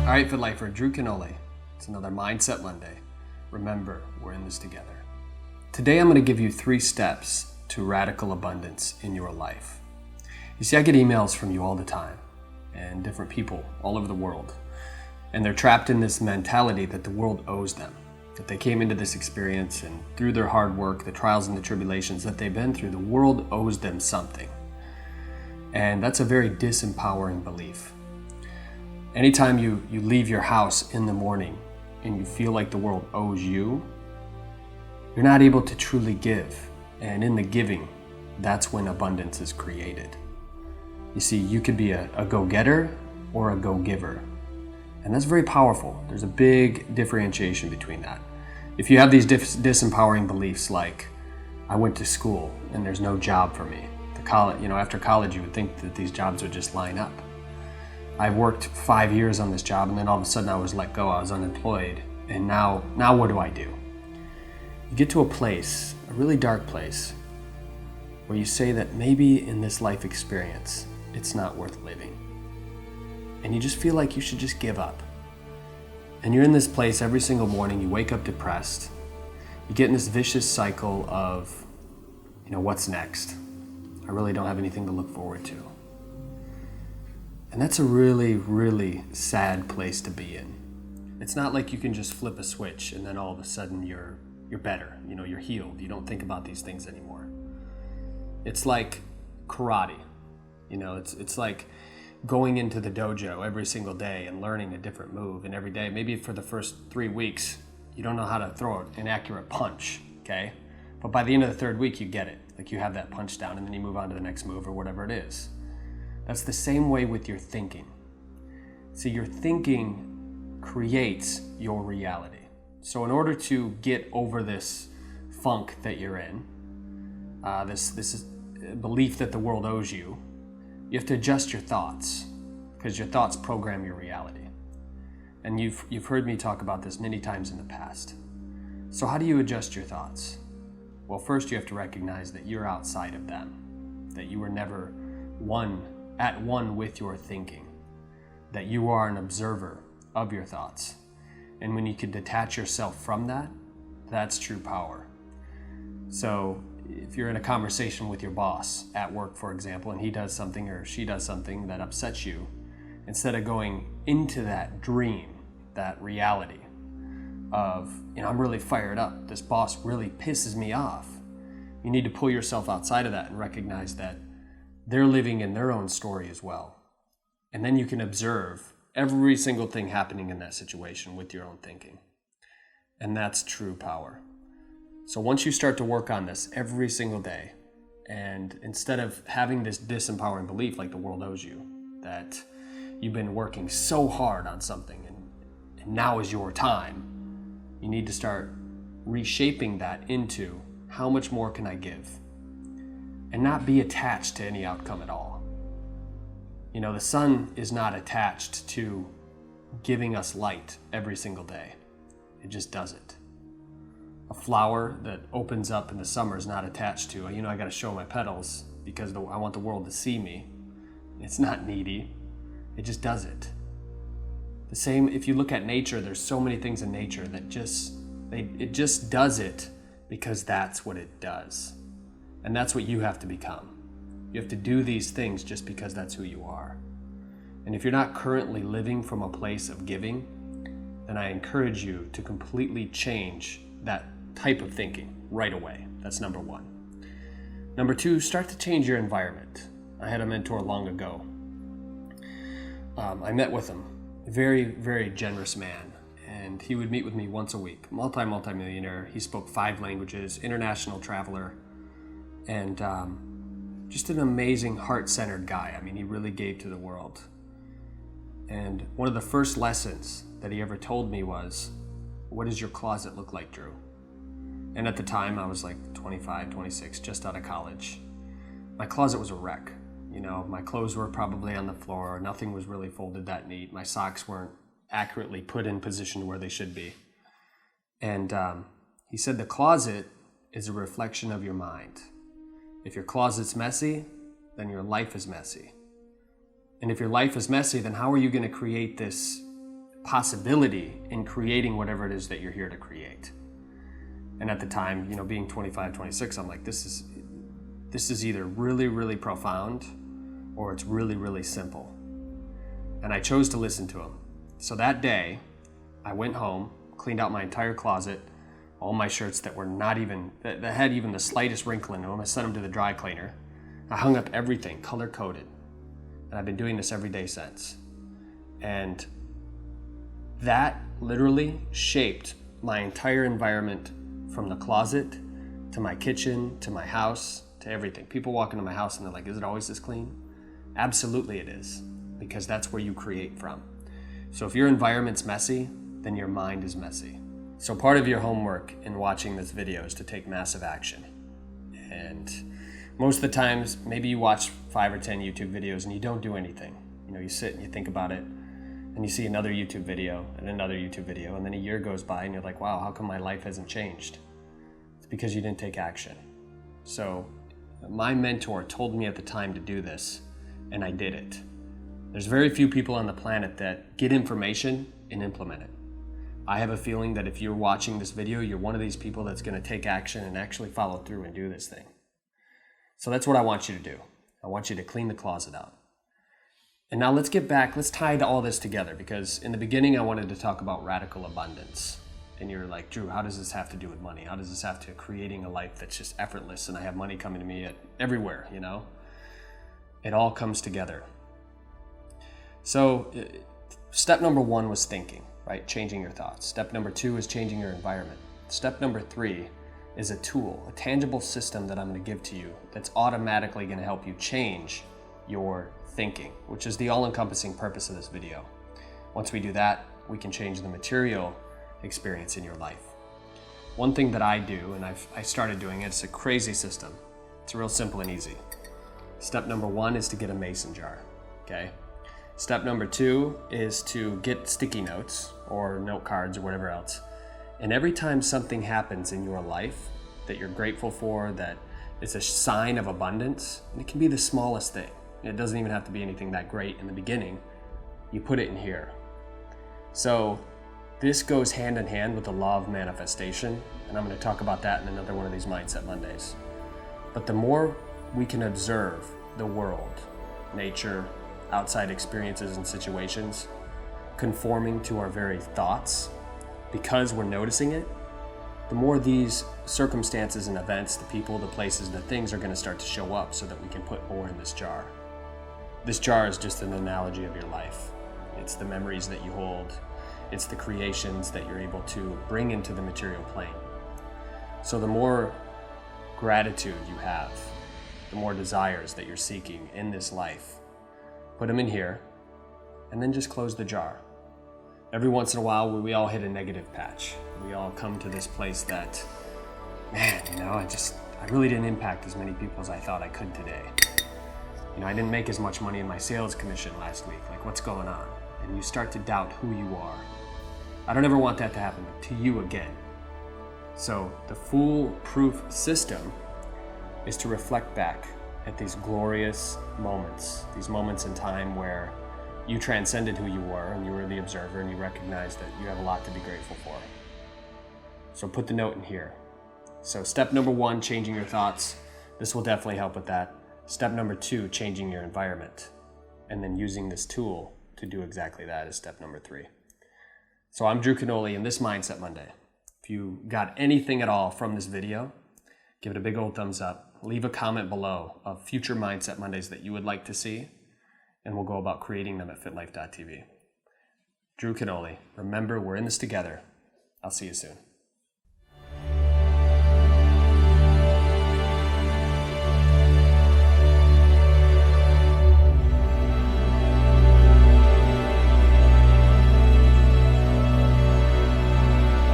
All right, FitLifer, Drew Canole. It's another Mindset Monday. Remember, we're in this together. Today I'm going to give you 3 steps to radical abundance in your life. You see, I get emails from you all the time and different people all over the world. And they're trapped in this mentality that the world owes them. That they came into this experience and through their hard work, the trials and the tribulations that they've been through, the world owes them something. And that's a very disempowering belief. Anytime you leave your house in the morning and you feel like the world owes you, you're not able to truly give. And in the giving, that's when abundance is created. You see, you could be a go-getter or a go-giver. And that's very powerful. There's a big differentiation between that. If you have these disempowering beliefs like, I went to school and there's no job for me. After college, you would think that these jobs would just line up. I worked 5 years on this job and then all of a sudden I was let go, I was unemployed. And now what do I do? You get to a place, a really dark place, where you say that maybe in this life experience, it's not worth living. And you just feel like you should just give up. And you're in this place every single morning, you wake up depressed. You get in this vicious cycle of, what's next? I really don't have anything to look forward to. And that's a really, really sad place to be in. It's not like you can just flip a switch and then all of a sudden you're better, you're healed. You don't think about these things anymore. It's like karate. It's like going into the dojo every single day and learning a different move. And every day, maybe for the first 3 weeks, you don't know how to throw an accurate punch, okay? But by the end of the 3rd week, you get it. Like you have that punch down and then you move on to the next move or whatever it is. That's the same way with your thinking. See, your thinking creates your reality. So in order to get over this funk that you're in, this belief that the world owes you, you have to adjust your thoughts, because your thoughts program your reality. And you've heard me talk about this many times in the past. So how do you adjust your thoughts? Well, first you have to recognize that you're outside of them, that you were never at one with your thinking, that you are an observer of your thoughts. And when you can detach yourself from that, that's true power. So if you're in a conversation with your boss at work, for example, and he does something or she does something that upsets you, instead of going into that dream, that reality of, I'm really fired up, this boss really pisses me off, you need to pull yourself outside of that and recognize that they're living in their own story as well. And then you can observe every single thing happening in that situation with your own thinking. And that's true power. So once you start to work on this every single day, and instead of having this disempowering belief like the world owes you, that you've been working so hard on something and now is your time, you need to start reshaping that into how much more can I give? And not be attached to any outcome at all. The sun is not attached to giving us light every single day. It just doesn't. A flower that opens up in the summer is not attached to, I got to show my petals because I want the world to see me. It's not needy. It just does it. The same, if you look at nature, there's so many things in nature that it just does it because that's what it does. And that's what you have to become. You have to do these things just because that's who you are. And if you're not currently living from a place of giving, then I encourage you to completely change that type of thinking right away. That's number 1. Number 2, start to change your environment. I had a mentor long ago. I met with him, a very, very generous man. And he would meet with me once a week, multi-millionaire. He spoke 5 languages, international traveler, and just an amazing heart-centered guy. He really gave to the world. And one of the first lessons that he ever told me was, what does your closet look like, Drew? And at the time, I was like 25, 26, just out of college. My closet was a wreck. My clothes were probably on the floor. Nothing was really folded that neat. My socks weren't accurately put in position where they should be. And he said the closet is a reflection of your mind. If your closet's messy, then your life is messy. And if your life is messy, then how are you going to create this possibility in creating whatever it is that you're here to create. And at the time, being 25, 26, I'm like, this is either really, really profound or it's really, really simple. And I chose to listen to him. So that day, I went home, cleaned out my entire closet, all my shirts that were that had even the slightest wrinkle in them. I sent them to the dry cleaner. I hung up everything, color coded. And I've been doing this every day since. And that literally shaped my entire environment, from the closet to my kitchen to my house to everything. People walk into my house and they're like, is it always this clean? Absolutely it is, because that's where you create from. So if your environment's messy, then your mind is messy. So part of your homework in watching this video is to take massive action. And most of the times, maybe you watch 5 or 10 YouTube videos and you don't do anything. You sit and you think about it, and you see another YouTube video and another YouTube video, and then a year goes by and you're like, wow, how come my life hasn't changed? It's because you didn't take action. So my mentor told me at the time to do this, and I did it. There's very few people on the planet that get information and implement it. I have a feeling that if you're watching this video, you're one of these people that's going to take action and actually follow through and do this thing. So that's what I want you to do. I want you to clean the closet out. And now let's tie all this together, because in the beginning I wanted to talk about radical abundance. And you're like, Drew, how does this have to do with money? How does this have to creating a life that's just effortless and I have money coming to me everywhere, It all comes together. So step number 1 was thinking, right? Changing your thoughts. Step number 2 is changing your environment. Step number 3 is a tool, a tangible system that I'm going to give to you that's automatically going to help you change your thinking, which is the all-encompassing purpose of this video. Once we do that, we can change the material experience in your life. One thing that I do, and I started doing it, it's a crazy system. It's real simple and easy. Step number 1 is to get a mason jar, okay? Step number 2 is to get sticky notes or note cards or whatever else. And every time something happens in your life that you're grateful for, that is a sign of abundance, and it can be the smallest thing. It doesn't even have to be anything that great in the beginning. You put it in here. So this goes hand in hand with the law of manifestation, and I'm going to talk about that in another one of these Mindset Mondays. But the more we can observe the world, nature, outside experiences and situations, conforming to our very thoughts, because we're noticing it, the more these circumstances and events, the people, the places, the things are going to start to show up so that we can put more in this jar. This jar is just an analogy of your life. It's the memories that you hold. It's the creations that you're able to bring into the material plane. So the more gratitude you have, the more desires that you're seeking in this life, put them in here, and then just close the jar. Every once in a while, we all hit a negative patch. We all come to this place that, man, I really didn't impact as many people as I thought I could today. I didn't make as much money in my sales commission last week. Like, what's going on? And you start to doubt who you are. I don't ever want that to happen to you again. So the foolproof system is to reflect back at these glorious moments, these moments in time where you transcended who you were and you were the observer and you recognized that you have a lot to be grateful for. So put the note in here. So step number 1, changing your thoughts. This will definitely help with that. Step number 2, changing your environment. And then using this tool to do exactly that is step number 3. So I'm Drew Canoli in this Mindset Monday. If you got anything at all from this video, give it a big old thumbs up. Leave a comment below of future Mindset Mondays that you would like to see, and we'll go about creating them at FitLifeTV. Drew Canoli. Remember, we're in this together. I'll see you soon.